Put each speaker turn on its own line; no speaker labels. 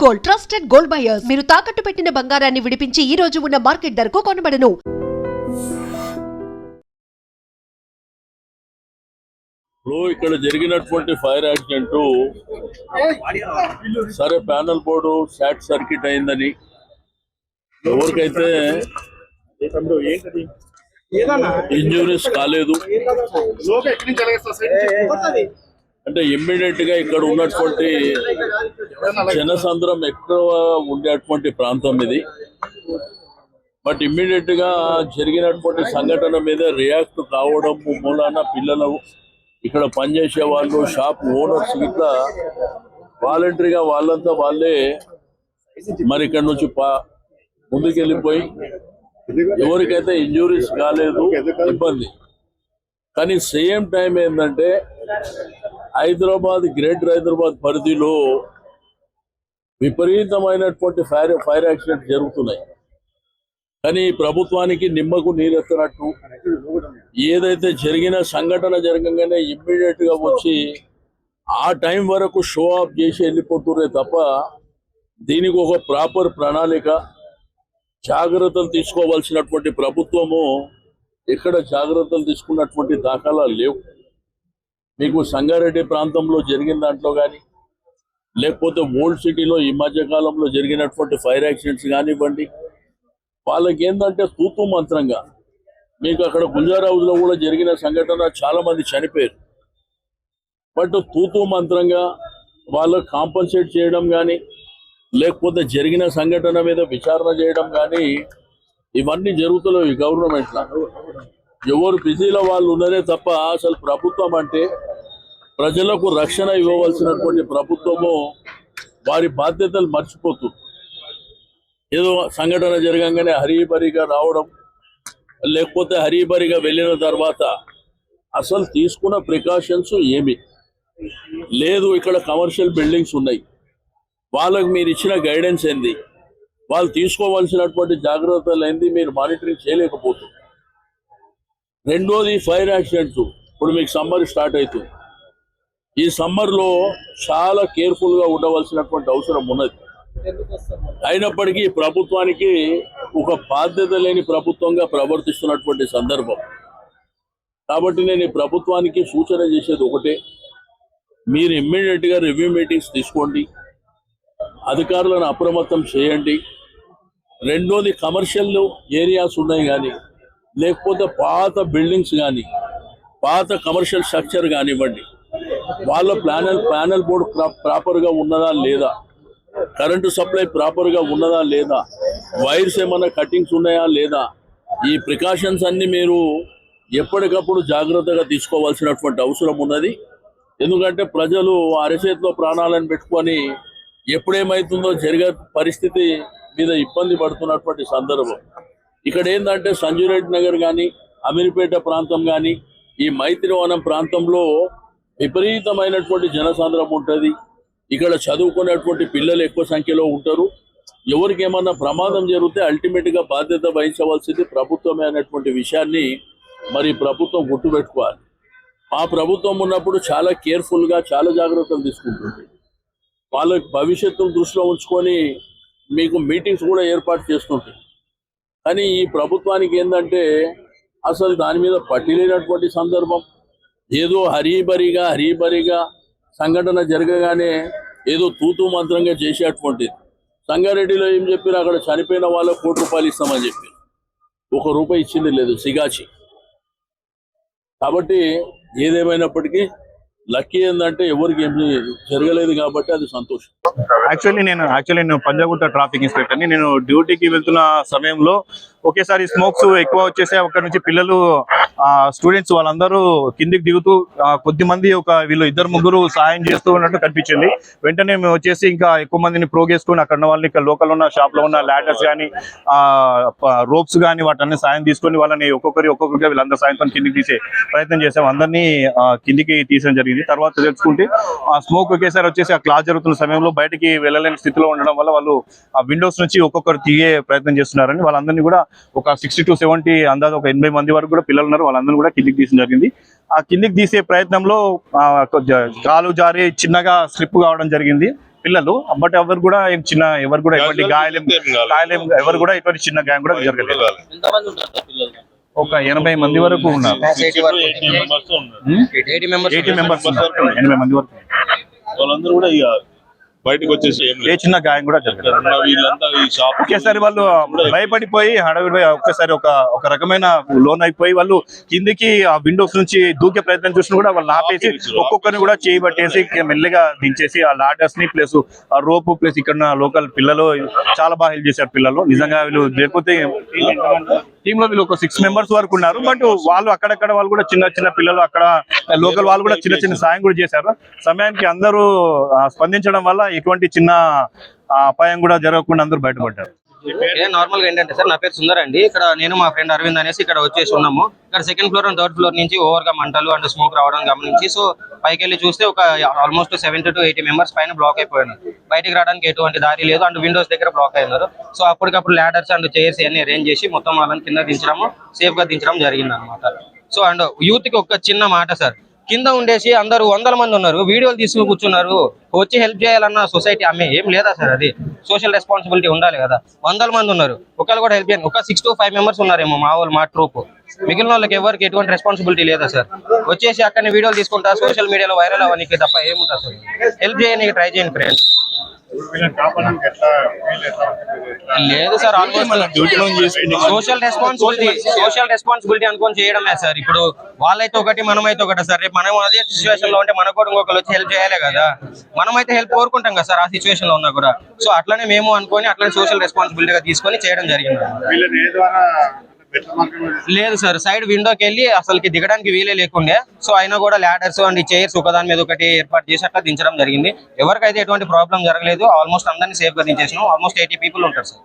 Gold, trusted gold buyers. మీరు తాకట్టు పెట్టిన బంగారాన్ని విడిపించి ఈ రోజు ఉన్న మార్కెట్ ధరకు కొనబడను.
ఇక్కడ జరిగినటువంటి ఫైర్ యాక్సిడెంట్ సరే ప్యానల్ బోర్డు షార్ట్ సర్క్యూట్ అయిందని ఎవరికైతే ఇంజురీస్ కాలేదు అంటే ఇమ్మీడియట్ గా ఇక్కడ ఉన్నటువంటి జనసంద్రం ఎక్కువ ఉండేటువంటి ప్రాంతం ఇది. బట్ ఇమ్మీడియట్ గా జరిగినటువంటి సంఘటన మీద రియాక్ట్ కావడం మూలాన పిల్లలు ఇక్కడ పనిచేసే వాళ్ళు షాప్ ఓనర్స్ ఇట్లా వాలంటరీగా వాళ్ళంతా వాళ్ళే మరి ఇక్కడ నుంచి ముందుకెళ్ళిపోయి ఎవరికైతే ఇంజురీస్ కాలేదు ఇబ్బంది. కానీ సేమ్ టైం ఏంటంటే గ్రేటర్ హైదరాబాద్ పరిధిలో విపరీతమైనటువంటి ఫైర్ యాక్సిడెంట్ జరుగుతున్నాయి. కానీ ప్రభుత్వానికి నిమ్మకు నీరెత్తనట్టు ఏదైతే జరిగిన సంఘటన జరగగానే ఇమ్మీడియట్ గా వచ్చి ఆ టైం వరకు షో ఆఫ్ చేసి వెళ్ళిపోతురే తప్ప దీనికి ఒక ప్రాపర్ ప్రణాళిక జాగ్రత్తలు తీసుకోవాల్సినటువంటి ప్రభుత్వము ఎక్కడ జాగ్రత్తలు తీసుకున్నటువంటి దాఖలాలు లేవు. మీకు సంగారెడ్డి ప్రాంతంలో జరిగిన దాంట్లో కానీ లేకపోతే ఓల్డ్ సిటీలో ఈ మధ్య కాలంలో జరిగినటువంటి ఫైర్ యాక్సిడెంట్స్ కానివ్వండి, వాళ్ళకి ఏంటంటే తూతూ మంత్రంగా మీకు అక్కడ గుంజారావులో కూడా జరిగిన సంఘటన చాలా మంది చనిపోయారు. బట్ తూతూ మంత్రంగా వాళ్ళకు కాంపన్సేట్ చేయడం కానీ లేకపోతే జరిగిన సంఘటన మీద విచారణ చేయడం కానీ ఇవన్నీ జరుగుతున్నాయి గవర్నమెంట్లో. ఎవరు బిజీలో వాళ్ళు ఉన్నారే తప్ప అసలు ప్రభుత్వం అంటే ప్రజలకు రక్షణ ఇవ్వవలసినటువంటి ప్రభుత్వము వారి బాధ్యతలు మర్చిపోతుంది. ఏదో సంఘటన జరగంగానే హరీబరిగా రావడం, లేకపోతే హరీబరిగా వెళ్ళిన తర్వాత అసలు తీసుకున్న ప్రికాషన్స్ ఏమి లేదు. ఇక్కడ కమర్షియల్ బిల్డింగ్స్ ఉన్నాయి, వాళ్ళకు మీరు ఇచ్చిన గైడెన్స్ ఏంది, వాళ్ళు తీసుకోవాల్సినటువంటి జాగ్రత్తలు ఏంది, మీరు మానిటరింగ్ చేయలేకపోతుంది. రెండోది ఫైర్ యాక్సిడెంట్స్. ఇప్పుడు మీకు సమ్మర్ స్టార్ట్ అవుతుంది. ఈ సమ్మర్లో చాలా కేర్ఫుల్గా ఉండవలసినటువంటి అవసరం ఉన్నది. అయినప్పటికీ ప్రభుత్వానికి ఒక బాధ్యత లేని ప్రభుత్వంగా ప్రవర్తిస్తున్నటువంటి సందర్భం. కాబట్టి నేను ఈ ప్రభుత్వానికి సూచన చేసేది ఒకటే, మీరు ఇమ్మీడియట్గా రివ్యూ మీటింగ్స్ తీసుకోండి, అధికారులను అప్రమత్తం చేయండి. రెండోది కమర్షియల్ ఏరియాస్ ఉన్నాయి కానీ లేకపోతే పాత బిల్డింగ్స్ కానీ పాత కమర్షియల్ స్ట్రక్చర్ కానివ్వండి, వాళ్ళ ప్యానల్ బోర్డు ప్రాపర్గా ఉన్నదా లేదా, కరెంటు సప్లై ప్రాపర్గా ఉన్నదా లేదా, వైర్స్ ఏమైనా కటింగ్స్ ఉన్నాయా లేదా, ఈ ప్రికాషన్స్ అన్ని మీరు ఎప్పటికప్పుడు జాగ్రత్తగా తీసుకోవాల్సినటువంటి అవసరం ఉన్నది. ఎందుకంటే ప్రజలు అరచేతిలో ప్రాణాలను పెట్టుకొని ఎప్పుడేమవుతుందో జరిగే పరిస్థితి మీద ఇబ్బంది పడుతున్నటువంటి సందర్భం. ఇక్కడ ఏంటంటే సంజురెడ్డి నగర్ కానీ అమీర్పేట ప్రాంతం కానీ ఈ మైత్రివనం ప్రాంతంలో విపరీతమైనటువంటి జనసాంద్రం ఉంటుంది. ఇక్కడ చదువుకునేటువంటి పిల్లలు ఎక్కువ సంఖ్యలో ఉంటారు. ఎవరికి ఏమన్నా ప్రమాదం జరిగితే అల్టిమేట్గా బాధ్యత వహించవలసింది ప్రభుత్వమే అనేటువంటి విషయాన్ని మరి ప్రభుత్వం గుర్తుపెట్టుకోవాలి. ఆ ప్రభుత్వం ఉన్నప్పుడు చాలా కేర్ఫుల్గా చాలా జాగ్రత్తలు తీసుకుంటుంది. వాళ్ళ భవిష్యత్తును దృష్టిలో ఉంచుకొని మీకు మీటింగ్స్ కూడా ఏర్పాటు చేస్తుంటాయి. కానీ ఈ ప్రభుత్వానికి ఏంటంటే అసలు దాని మీద పట్టిలేనటువంటి సందర్భం. ఏదో హరీబరిగా సంఘటన జరగగానే ఏదో తూతూ మంత్రంగా చేసేటువంటిది. సంగారెడ్డిలో ఏం చెప్పారు, అక్కడ చనిపోయిన వాళ్ళకు ₹1,00,00,000 ఇస్తామని చెప్పి ₹1 ఇచ్చింది లేదు, సిగాచి. కాబట్టి ఏదేమైనప్పటికీ లక్కీ ఏంటంటే ఎవరికి ఏం జరగలేదు కాబట్టి అది సంతోషం.
యాక్చువల్లీ నేను పంజాగుట్ట ట్రాఫిక్ ఇన్స్పెక్టర్ని. నేను డ్యూటీకి వెళ్తున్న సమయంలో ఒకేసారి స్మోక్స్ ఎక్కువ వచ్చేసి అక్కడ నుంచి పిల్లలు స్టూడెంట్స్ వాళ్ళందరూ కిందికి దిగుతూ కొద్దిమంది వీళ్ళు 2-3 సహాయం చేస్తూ ఉన్నట్టు కనిపించింది. వెంటనే మేము వచ్చేసి ఇంకా ఎక్కువ మందిని ప్రోగేసుకుని అక్కడ ఉన్న వాళ్ళని, ఇక్కడ లోకల్ ఉన్న షాప్లో ఉన్న ల్యాడర్స్ కానీ రోప్స్ కానీ వాటన్ని సాయం తీసుకొని వాళ్ళని ఒక్కొక్కరిగా వీళ్ళందరూ సాయంత్రం కిందికి తీసే ప్రయత్నం చేసాం. అందరినీ కిందికి తీసడం జరిగింది. తర్వాత తెలుసుకుంటే ఆ స్మోక్ ఒకేసారి వచ్చేసి ఆ క్లాస్ జరుగుతున్న సమయంలో బయటికి వెళ్ళలేని స్థితిలో ఉండడం వల్ల వాళ్ళు ఆ విండోస్ నుంచి ఒక్కొక్కరు తీగే ప్రయత్నం చేస్తున్నారని వాళ్ళందరినీ కూడా ఒక 60 to 70 అందాజ ఒక 80 మంది వరకు కూడా పిల్లలు ఉన్నారు. వాళ్ళందరూ కూడా కిందికి తీసడం జరిగింది. ఆ కిందికి తీసే ప్రయత్నంలో కాలు జారి చిన్నగా స్లిప్ కావడం జరిగింది. పిల్లలు, బట్ ఎవరు కూడా ఎవరు కూడా ఎటువంటి గాయాలేం ఎవరు కూడా ఎటువంటి చిన్న గాయం కూడా జరగలేదు.
ఎంతమంది ఉంటారు సార్ పిల్లలు?
ఒక 80 మంది వరకు ఉన్నారు. 80 మెంబర్స్ 80 మంది వరకు.
వాళ్ళందరూ కూడా ఇక బయటకు వచ్చేసి
ఏ చిన్న గాయం కూడా జరగలేదు.
వీళ్ళంతా ఈ షాప్
ఒకేసారి వాళ్ళు భయపడిపోయి హడావిడి ఒక్కసారి ఒక రకమైన లోన్ అయిపోయి వాళ్ళు కిందికి ఆ విండోస్ నుంచి దూకే ప్రయత్నం చూసినా కూడా వాళ్ళు ఆపేసి ఒక్కొక్కరిని కూడా చేయబట్టేసి మెల్లిగా దించేసి ఆ లాడర్స్ ని ప్లస్ ఆ రోపు ప్లస్ ఇక్కడ లోకల్ పిల్లలు చాలా బాగా హెల్ప్ చేశారు. పిల్లలు నిజంగా వీళ్ళు లేకపోతే టీమ్ లో వీళ్ళు ఒక 6 మెంబర్స్ వరకు ఉన్నారు. బట్ వాళ్ళు అక్కడక్కడ వాళ్ళు కూడా చిన్న పిల్లలు అక్కడ లోకల్ వాళ్ళు కూడా చిన్న సాయం కూడా చేశారు. సమయానికి అందరూ స్పందించడం వల్ల ఎటువంటి చిన్న అపాయం కూడా జరగకుండా అందరూ బయటపడ్డారు.
నార్మల్ గా ఏంటంటే సార్, నా పేరు సుందర్ అండి. ఇక్కడ నేను మా ఫ్రెండ్ అరవింద్ అనేసి ఇక్కడ వచ్చేసి ఉన్నాము. ఇక్కడ second floor and third floor నుంచి ఓవర్ గా మంటలు అండ్ స్మోక్ రావడం గమనించి సో పైకి వెళ్ళి చూస్తే ఒక ఆల్మోస్ట్ 70 to 80 మెంబర్స్ పైన బ్లాక్ అయిపోయినారు. బయటికి రావడానికి ఎటువంటి దారి లేదు అండ్ విండోస్ దగ్గర బ్లాక్ అయినారు. సో అప్పటికప్పుడు లాడర్స్ అండ్ చైర్స్ అన్ని అరేంజ్ చేసి మొత్తం వాళ్ళని కింద దించడము సేఫ్ గా దించడం జరిగింది అనమాట. సో అండ్ యూత్ కి ఒక చిన్న మాట సార్, కింద ఉండేసి అందరూ 100 మంది ఉన్నారు, వీడియోలు తీసుకుని కూర్చున్నారు, వచ్చి హెల్ప్ చేయాలన్న సొసైటీ ఏం లేదా సార్? అది సోషల్ రెస్పాన్సిబిలిటీ ఉండాలి కదా. 100 మంది ఉన్నారు, ఒకళ్ళు కూడా హెల్ప్ చేయండి. ఒక 6 to 5 మెంబర్స్ ఉన్నారేమో మా ట్రూప్. మిగిలిన వాళ్ళకి ఎవరికి ఎటువంటి రెస్పాన్సిబిలిటీ లేదా సార్. వచ్చేసి అక్కడ వీడియోలు తీసుకుంటా సోషల్ మీడియాలో వైరల్ అవ్వడానికి తప్ప ఏముంటుంది సార్? హెల్ప్ చేయడానికి ట్రై చేయండి ఫ్రెండ్స్. లేదు సార్, ఆల్మోస్ట్ సోషల్ రెస్పాన్సిబిలిటీ అనుకొని చేయడమే సార్. ఇప్పుడు వాళ్ళైతే ఒకటి, మనమైతే ఒకటి సార్. రేపు మనం అదే సిచ్యువేషన్ లో ఉంటే మనకు కూడా ఇంకొకరు వచ్చి హెల్ప్ చేయాలి కదా. మనమైతే హెల్ప్ కోరుకుంటాం కదా సార్ ఆ సిచ్యువేషన్ లో ఉన్నా కూడా. సో అట్లనే మేము అనుకొని అట్లనే సోషల్ రెస్పాన్సిబిలిటీగా తీసుకొని చేయడం జరిగింది. లేదు సార్, సైడ్ విండోకి వెళ్ళి అసలుకి దిగడానికి వీలే లేకుండే. సో అయినా కూడా లాడర్స్ అండ్ చైర్స్ ఒకదాని మీద ఒకటి ఏర్పాటు చేసి అట్లా దించడం జరిగింది. ఎవరికైతే ఎటువంటి ప్రాబ్లం జరగలేదు. ఆల్మోస్ట్ అందరినీ సేఫ్ గా దించేసినాం. ఆల్మోస్ట్ 80 people ఉంటారు సార్.